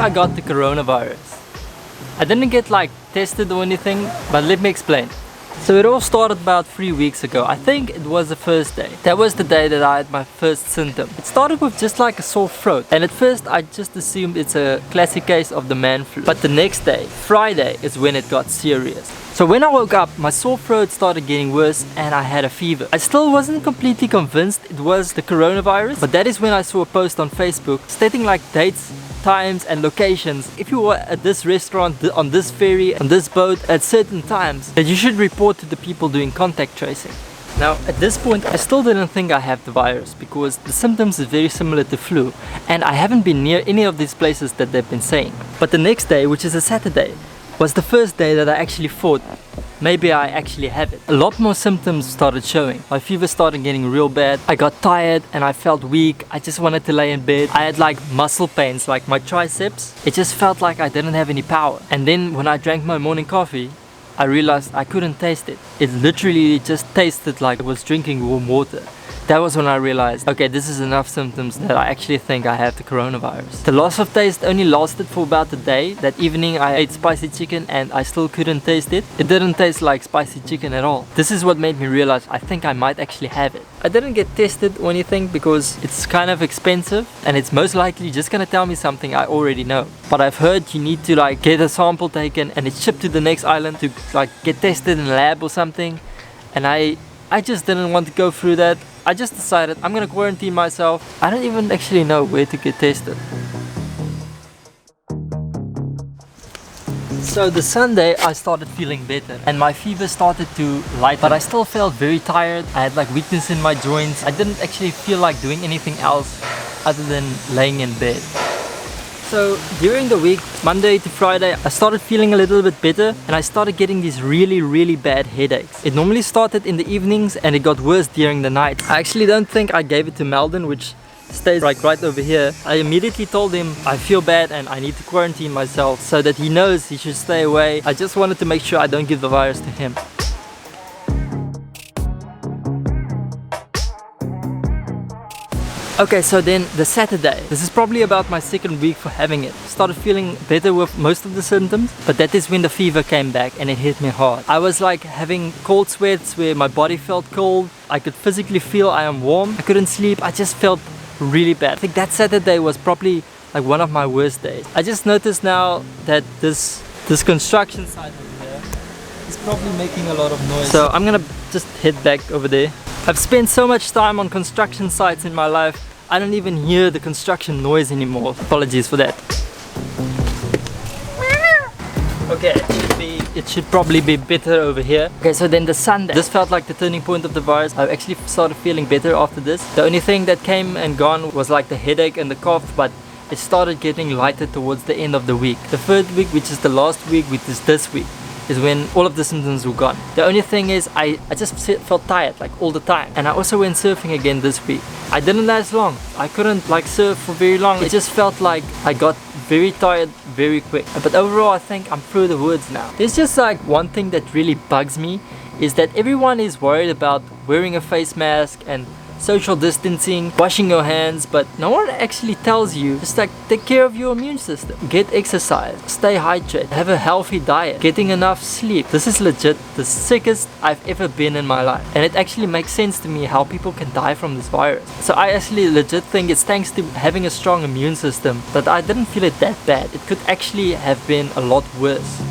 I got the coronavirus. I didn't get like tested or anything, but let me explain. So it all started about 3 weeks ago. I think it was the first day. That was the day that I had my first symptom. It started with just like a sore throat, and at first I just assumed it's a classic case of the man flu. But the next day, Friday, is when it got serious. So when I woke up, my sore throat started getting worse and I had a fever. I still wasn't completely convinced it was the coronavirus, but that is when I saw a post on Facebook stating like dates, times and locations. If you were at this restaurant, on this ferry, on this boat at certain times, that you should report to the people doing contact tracing. Now at this point I still didn't think I have the virus because the symptoms is very similar to flu and I haven't been near any of these places that they've been saying. But the next day, which is a Saturday, was the first day that I actually thought maybe I actually have it. A lot more symptoms started showing. My fever started getting real bad. I got tired and I felt weak. I just wanted to lay in bed. I had like muscle pains, like my triceps. It just felt like I didn't have any power. And then when I drank my morning coffee, I realized I couldn't taste it. It literally just tasted like I was drinking warm water. That was when I realized, okay, this is enough symptoms that I actually think I have the coronavirus. The loss of taste only lasted for about a day. That evening I ate spicy chicken and I still couldn't taste it. It didn't taste like spicy chicken at all. This is what made me realize I think I might actually have it. I didn't get tested or anything because it's kind of expensive and it's most likely just gonna tell me something I already know. But I've heard you need to like get a sample taken and it's shipped to the next island to like get tested in a lab or something. And I just didn't want to go through that. I just decided I'm gonna quarantine myself. I don't even actually know where to get tested. So the Sunday I started feeling better and my fever started to lighten, but I still felt very tired. I had like weakness in my joints. I didn't actually feel like doing anything else other than laying in bed. So during the week, Monday to Friday, I started feeling a little bit better and I started getting these really bad headaches. It normally started in the evenings and it got worse during the night. I actually don't think I gave it to Meldon, which stays like right over here. I immediately told him I feel bad and I need to quarantine myself so that he knows he should stay away. I just wanted to make sure I don't give the virus to him. Okay, so then the Saturday, this is probably about my second week for having it. Started feeling better with most of the symptoms, but that is when the fever came back and it hit me hard. I was like having cold sweats where my body felt cold. I could physically feel I am warm. I couldn't sleep. I just felt really bad. I think that Saturday was probably like one of my worst days. I just noticed now that this construction site over there is probably making a lot of noise. So I'm gonna just head back over there. I've spent so much time on construction sites in my life, I don't even hear the construction noise anymore. Apologies for that. Okay, it should probably be better over here. Okay, so then the Sunday, this felt like the turning point of the virus. I actually started feeling better after this. The only thing that came and gone was like the headache and the cough, but it started getting lighter towards the end of the week. The third week, which is the last week, which is this week, is when all of the symptoms were gone. The only thing is I just felt tired like all the time. And I also went surfing again this week. I didn't last long. I couldn't like surf for very long. It just felt like I got very tired very quick. But overall I think I'm through the woods now. There's just like one thing that really bugs me is that everyone is worried about wearing a face mask and social distancing, washing your hands, but no one actually tells you just like take care of your immune system, get exercise, stay hydrated, have a healthy diet, getting enough sleep. This is legit the sickest I've ever been in my life, and it actually makes sense to me how people can die from this virus. So I actually legit think it's thanks to having a strong immune system that I didn't feel it that bad. It could actually have been a lot worse.